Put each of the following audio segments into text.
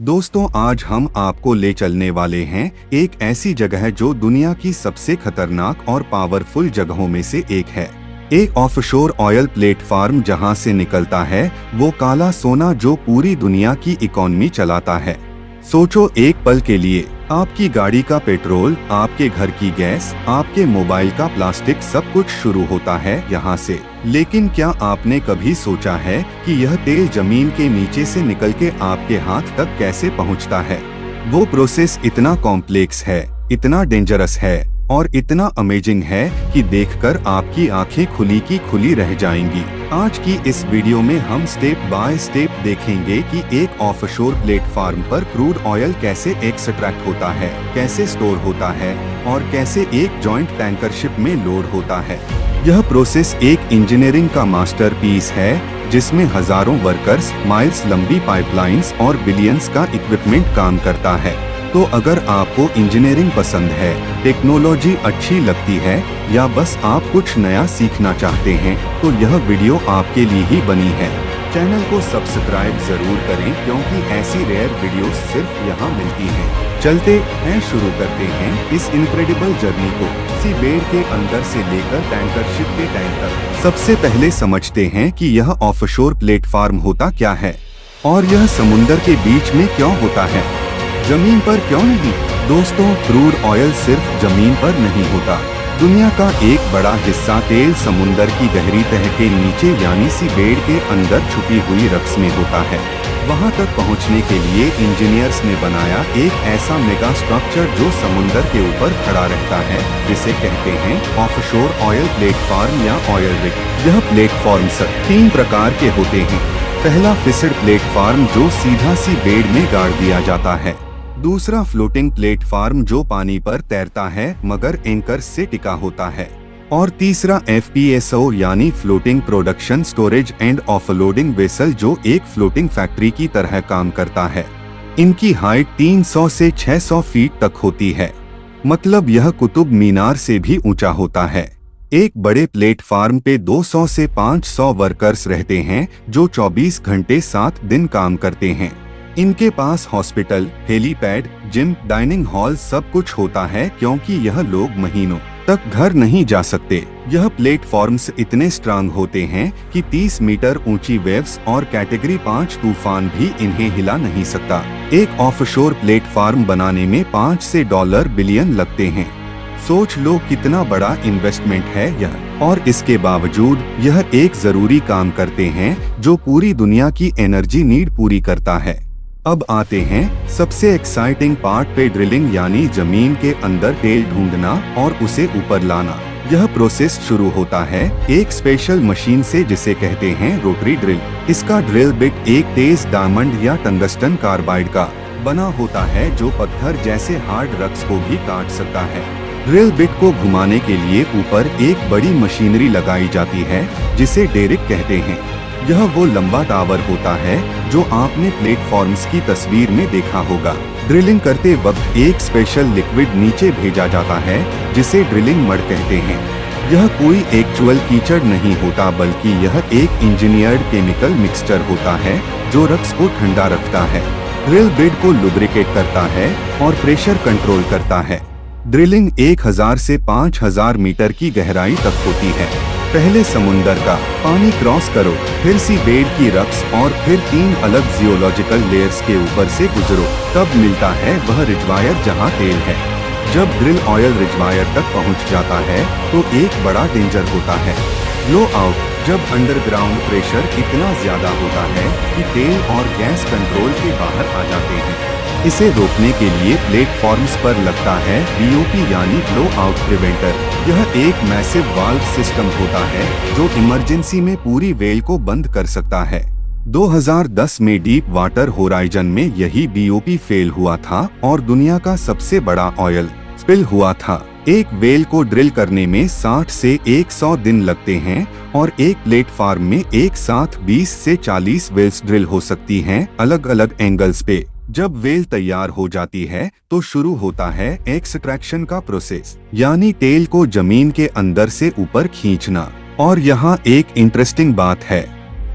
दोस्तों, आज हम आपको ले चलने वाले हैं एक ऐसी जगह जो दुनिया की सबसे खतरनाक और पावरफुल जगहों में से एक है। एक ऑफशोर ऑयल प्लेटफार्म जहां से निकलता है वो काला सोना जो पूरी दुनिया की इकोनॉमी चलाता है। सोचो एक पल के लिए, आपकी गाड़ी का पेट्रोल, आपके घर की गैस, आपके मोबाइल का प्लास्टिक, सब कुछ शुरू होता है यहाँ से। लेकिन क्या आपने कभी सोचा है कि यह तेल जमीन के नीचे से निकल के आपके हाथ तक कैसे पहुँचता है? वो प्रोसेस इतना कॉम्प्लेक्स है, इतना डेंजरस है और इतना अमेजिंग है कि देखकर आपकी आंखें खुली की खुली रह जाएंगी। आज की इस वीडियो में हम स्टेप बाय स्टेप देखेंगे कि एक ऑफशोर प्लेटफार्म पर क्रूड ऑयल कैसे एक्सट्रैक्ट होता है, कैसे स्टोर होता है और कैसे एक जॉइंट टैंकर शिप में लोड होता है। यह प्रोसेस एक इंजीनियरिंग का मास्टरपीस है जिसमें हजारों वर्कर्स, माइल्स लंबी पाइपलाइंस और बिलियंस का इक्विपमेंट काम करता है। तो अगर आपको इंजीनियरिंग पसंद है, टेक्नोलॉजी अच्छी लगती है या बस आप कुछ नया सीखना चाहते हैं तो यह वीडियो आपके लिए ही बनी है। चैनल को सब्सक्राइब जरूर करें क्योंकि ऐसी रेयर वीडियोस सिर्फ यहाँ मिलती हैं। चलते हैं, शुरू करते हैं इस इनक्रेडिबल जर्नी को सी बेड के अंदर से लेकर टैंकर शिप के टैंक तक। सबसे पहले समझते हैं कि यह ऑफशोर प्लेटफार्म होता क्या है और यह समुंदर के बीच में क्यों होता है, जमीन पर क्यों नहीं। दोस्तों, क्रूड ऑयल सिर्फ जमीन पर नहीं होता। दुनिया का एक बड़ा हिस्सा तेल समुंदर की गहरी तह के नीचे यानी सी बेड के अंदर छुपी हुई रक्स में होता है। वहां तक पहुंचने के लिए इंजीनियर्स ने बनाया एक ऐसा मेगा स्ट्रक्चर जो समुंदर के ऊपर खड़ा रहता है, जिसे कहते हैं ऑफशोर ऑयल प्लेटफार्म या ऑयल रिग। यह प्लेटफॉर्म तीन प्रकार के होते हैं। पहला फिक्स्ड प्लेटफार्म जो सीधा सी बेड में गाड़ दिया जाता है। दूसरा फ्लोटिंग प्लेटफार्म जो पानी पर तैरता है मगर एंकर से टिका होता है। और तीसरा FPSO यानी floating production storage and offloading vessel जो एक फ्लोटिंग फैक्ट्री की तरह काम करता है। इनकी हाइट 300 से 600 फीट तक होती है, मतलब यह कुतुब मीनार से भी ऊंचा होता है। एक बड़े प्लेटफार्म पे 200 से 500 वर्कर्स रहते हैं जो 24 घंटे 7 दिन काम करते हैं। इनके पास hospital, helipad, gym, dining hall सब कुछ होता है क्योंकि यह लोग महीनों तक घर नहीं जा सकते। यह प्लेटफॉर्म्स इतने स्ट्रांग होते हैं कि 30 मीटर ऊंची वेव्स और कैटेगरी 5 तूफान भी इन्हें हिला नहीं सकता। एक ऑफशोर प्लेटफार्म बनाने में $5 से बिलियन लगते हैं। सोच लो कितना बड़ा इन्वेस्टमेंट है यह, और इसके बावजूद यह एक जरूरी काम करते हैं जो पूरी दुनिया की एनर्जी नीड पूरी करता है। अब आते हैं सबसे एक्साइटिंग पार्ट पे, ड्रिलिंग यानी जमीन के अंदर तेल ढूंढना और उसे ऊपर लाना। यह प्रोसेस शुरू होता है एक स्पेशल मशीन से जिसे कहते हैं रोटरी ड्रिल। इसका ड्रिल बिट एक तेज डायमंड या टंगस्टन कार्बाइड का बना होता है जो पत्थर जैसे हार्ड रक्स को भी काट सकता है। ड्रिल बिट को घुमाने के लिए ऊपर एक बड़ी मशीनरी लगाई जाती है जिसे डेरिक कहते हैं। यह वो लंबा टावर होता है जो आपने प्लेटफॉर्म्स की तस्वीर में देखा होगा। ड्रिलिंग करते वक्त एक स्पेशल लिक्विड नीचे भेजा जाता है जिसे ड्रिलिंग मड कहते हैं। यह कोई एक्चुअल कीचड़ नहीं होता बल्कि यह एक इंजीनियर्ड केमिकल मिक्सचर होता है जो रक्स को ठंडा रखता है, ड्रिल बिट को लुब्रिकेट करता है और प्रेशर कंट्रोल करता है। ड्रिलिंग 1000 से 5000 मीटर की गहराई तक होती है। पहले समुंदर का पानी क्रॉस करो, फिर सी बेड की रक्स और फिर 3 अलग जियोलॉजिकल लेयर्स के ऊपर से गुजरो, तब मिलता है वह रिजर्वायर जहां तेल है। जब ड्रिल ऑयल रिजर्वायर तक पहुंच जाता है तो एक बड़ा डेंजर होता है ब्लो आउट, जब अंडरग्राउंड प्रेशर इतना ज्यादा होता है कि तेल और गैस कंट्रोल के बाहर आ जाते हैं। इसे रोकने के लिए प्लेटफॉर्म्स पर लगता है BOP यानी ब्लो आउट प्रिवेंटर। यह एक मैसिव वाल्व सिस्टम होता है जो इमरजेंसी में पूरी वेल को बंद कर सकता है। 2010 में डीप वाटर होराइजन में यही BOP फेल हुआ था और दुनिया का सबसे बड़ा ऑयल स्पिल हुआ था। एक वेल को ड्रिल करने में 60 से 100 दिन लगते हैं और एक प्लेटफार्म में एक साथ 20 से 40 वेल्स ड्रिल हो सकती हैं अलग अलग एंगल्स पे। जब वेल तैयार हो जाती है तो शुरू होता है एक्सट्रैक्शन का प्रोसेस, यानी तेल को जमीन के अंदर से ऊपर खींचना। और यहाँ एक इंटरेस्टिंग बात है,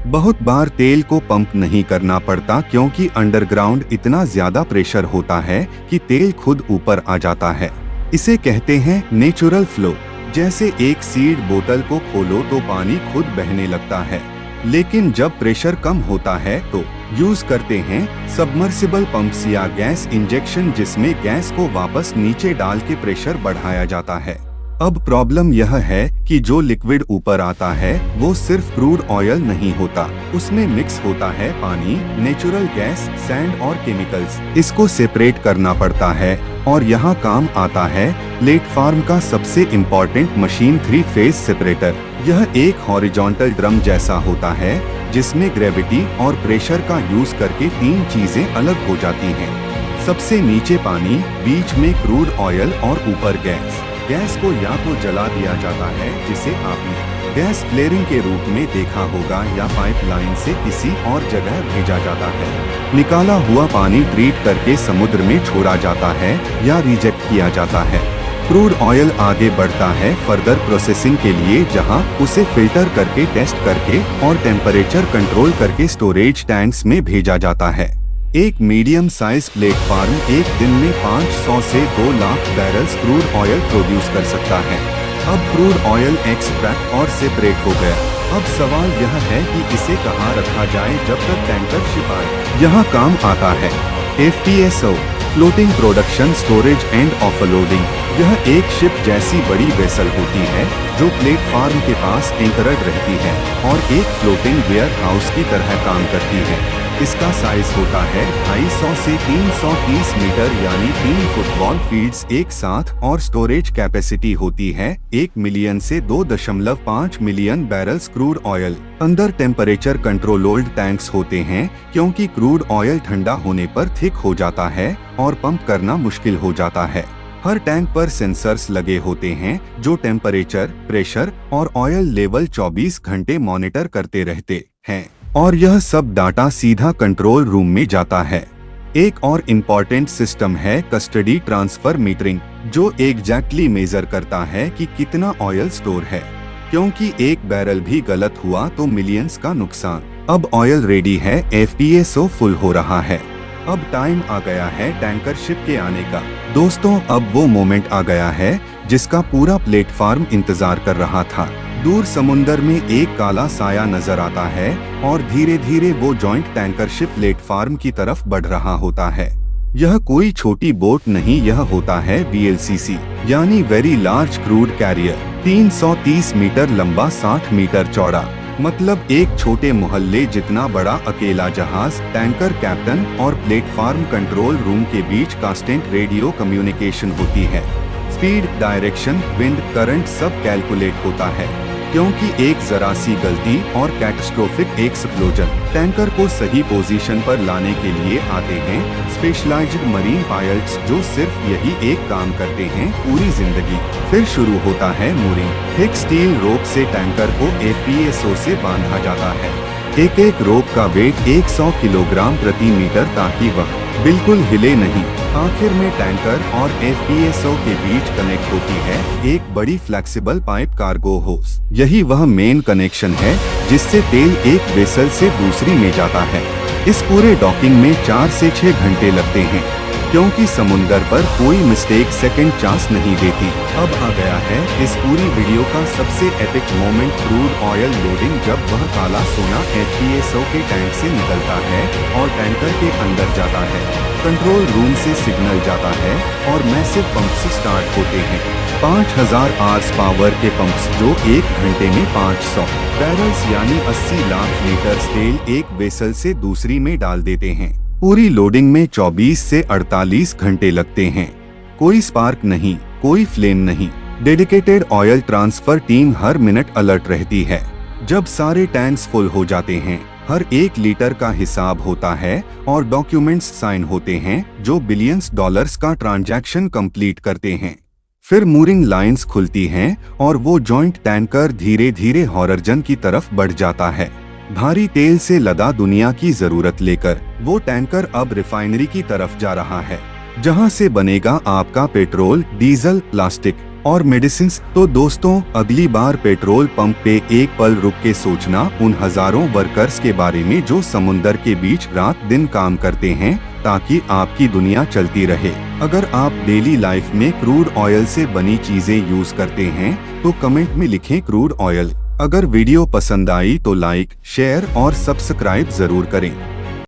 बहुत बार तेल को पंप नहीं करना पड़ता क्योंकि अंडरग्राउंड इतना ज्यादा प्रेशर होता है कि तेल खुद ऊपर आ जाता है। इसे कहते हैं नेचुरल फ्लो। जैसे एक सीड बोतल को खोलो तो पानी खुद बहने लगता है। लेकिन जब प्रेशर कम होता है तो यूज करते हैं सबमर्सिबल पंप्स या गैस इंजेक्शन, जिसमें गैस को वापस नीचे डाल के प्रेशर बढ़ाया जाता है। अब प्रॉब्लम यह है कि जो लिक्विड ऊपर आता है वो सिर्फ क्रूड ऑयल नहीं होता, उसमें मिक्स होता है पानी, नेचुरल गैस, सैंड और केमिकल्स। इसको सेपरेट करना पड़ता है और यहाँ काम आता है प्लेटफार्म का सबसे इम्पोर्टेंट मशीन, 3 फेज सेपरेटर। यह एक हॉरिजॉन्टल ड्रम जैसा होता है जिसमें ग्रेविटी और प्रेशर का यूज करके 3 चीजें अलग हो जाती हैं। सबसे नीचे पानी, बीच में क्रूड ऑयल और ऊपर गैस। गैस को या तो जला दिया जाता है, जिसे आपने गैस फ्लेयरिंग के रूप में देखा होगा, या पाइपलाइन से किसी और जगह भेजा जाता है। निकाला हुआ पानी ट्रीट करके समुद्र में छोड़ा जाता है या रिजेक्ट किया जाता है। क्रूड ऑयल आगे बढ़ता है फर्दर प्रोसेसिंग के लिए, जहां उसे फिल्टर करके, टेस्ट करके और टेम्परेचर कंट्रोल करके स्टोरेज टैंक्स में भेजा जाता है। एक मीडियम साइज प्लेटफार्म एक दिन में 500 से 2 lakh barrels crude oil produce कर सकता है। अब क्रूड ऑयल एक्सट्रैक्ट और सेपरेट हो गया। अब सवाल यह है कि इसे कहाँ रखा जाए जब तक टैंकर शिप आए। यहाँ काम आता है FPSO, floating production storage and offloading. यह एक शिप जैसी बड़ी वेसल होती है जो प्लेटफार्म के पास एंकरड रहती है और एक फ्लोटिंग वेयर हाउस की तरह काम करती है। इसका साइज होता है 250 से 330 मीटर यानी 3 फुटबॉल फील्ड्स एक साथ, और स्टोरेज कैपेसिटी होती है 1 मिलियन से 2.5 मिलियन बैरल्स क्रूड ऑयल। अंदर टेम्परेचर कंट्रोल्ड टैंक्स होते हैं क्योंकि क्रूड ऑयल ठंडा होने पर थिक हो जाता है और पंप करना मुश्किल हो जाता है। हर टैंक पर सेंसर्स लगे होते हैं जो टेम्परेचर, प्रेशर और ऑयल लेवल 24 घंटे मॉनिटर करते रहते हैं, और यह सब डाटा सीधा कंट्रोल रूम में जाता है। एक और इम्पोर्टेंट सिस्टम है कस्टडी ट्रांसफर मीटरिंग, जो एग्जैक्टली मेजर करता है कि कितना ऑयल स्टोर है, क्योंकि एक बैरल भी गलत हुआ तो मिलियंस का नुकसान। अब ऑयल रेडी है, FPSO फुल हो रहा है। अब टाइम आ गया है टैंकर शिप के आने का। दोस्तों, अब वो मोमेंट आ गया है जिसका पूरा प्लेटफार्म इंतजार कर रहा था। दूर समुंदर में एक काला साया नजर आता है और धीरे धीरे वो जॉइंट टैंकर शिप प्लेटफार्म की तरफ बढ़ रहा होता है। यह कोई छोटी बोट नहीं, यह होता है VLCC यानी very large crude carrier. 330 metre लंबा, 60 मीटर चौड़ा, मतलब एक छोटे मोहल्ले जितना बड़ा अकेला जहाज। टैंकर कैप्टन और प्लेटफार्म कंट्रोल रूम के बीच कांस्टेंट रेडियो कम्युनिकेशन होती है। स्पीड, डायरेक्शन, विंड, करंट सब कैलकुलेट होता है, क्योंकि एक जरा सी गलती और कैटास्ट्रोफिक एक्सप्लोजन टैंकर को सही पोजीशन पर लाने के लिए आते हैं स्पेशलाइज्ड मरीन पायलट्स, जो सिर्फ यही एक काम करते हैं पूरी जिंदगी। फिर शुरू होता है मूरिंग। थिक स्टील रोप से टैंकर को FPSO से बांधा जाता है। एक एक रोप का वेट 100 किलोग्राम प्रति मीटर, ताकि वह बिल्कुल हिले नहीं। आखिर में टैंकर और FPSO के बीच कनेक्ट होती है एक बड़ी फ्लेक्सिबल पाइप कार्गो होस। यही वह मेन कनेक्शन है जिससे तेल एक वेसल से दूसरी में जाता है। इस पूरे डॉकिंग में 4 से 6 घंटे लगते हैं, क्योंकि समुंदर पर कोई मिस्टेक सेकंड चांस नहीं देती। अब आ गया है इस पूरी वीडियो का सबसे epic moment, crude oil loading, जब वह काला सोना FPSO के टैंक से निकलता है और टैंकर के अंदर जाता है। कंट्रोल रूम से सिग्नल जाता है और मैसिव पंप्स स्टार्ट होते हैं। 5000 आर्स पावर के पंप्स जो 1 घंटे में 500 बैरल्स यानी 80 लाख लीटर तेल एक वेसल से दूसरी में डाल देते हैं। पूरी लोडिंग में 24 से 48 घंटे लगते हैं। कोई स्पार्क नहीं, कोई फ्लेम नहीं। डेडिकेटेड ऑयल ट्रांसफर टीम हर मिनट अलर्ट रहती है। जब सारे टैंक्स फुल हो जाते हैं, हर 1 लीटर का हिसाब होता है और डॉक्यूमेंट्स साइन होते हैं जो बिलियंस डॉलर्स का ट्रांजैक्शन कंप्लीट करते हैं। फिर मूरिंग लाइंस खुलती हैं और वो जॉइंट टैंकर धीरे धीरे हॉरिजॉन की तरफ बढ़ जाता है। भारी तेल से लदा दुनिया की जरूरत लेकर वो टैंकर अब रिफाइनरी की तरफ जा रहा है, जहां से बनेगा आपका पेट्रोल, डीजल, प्लास्टिक, और मेडिसिन। तो दोस्तों, अगली बार पेट्रोल पंप पे एक पल रुक के सोचना उन हजारों वर्कर्स के बारे में जो समुंदर के बीच रात दिन काम करते हैं ताकि आपकी दुनिया चलती रहे। अगर आप डेली लाइफ में क्रूड ऑयल से बनी चीजें यूज करते हैं तो कमेंट में लिखें क्रूड ऑयल। अगर वीडियो पसंद आई तो लाइक, शेयर और सब्सक्राइब जरूर करें।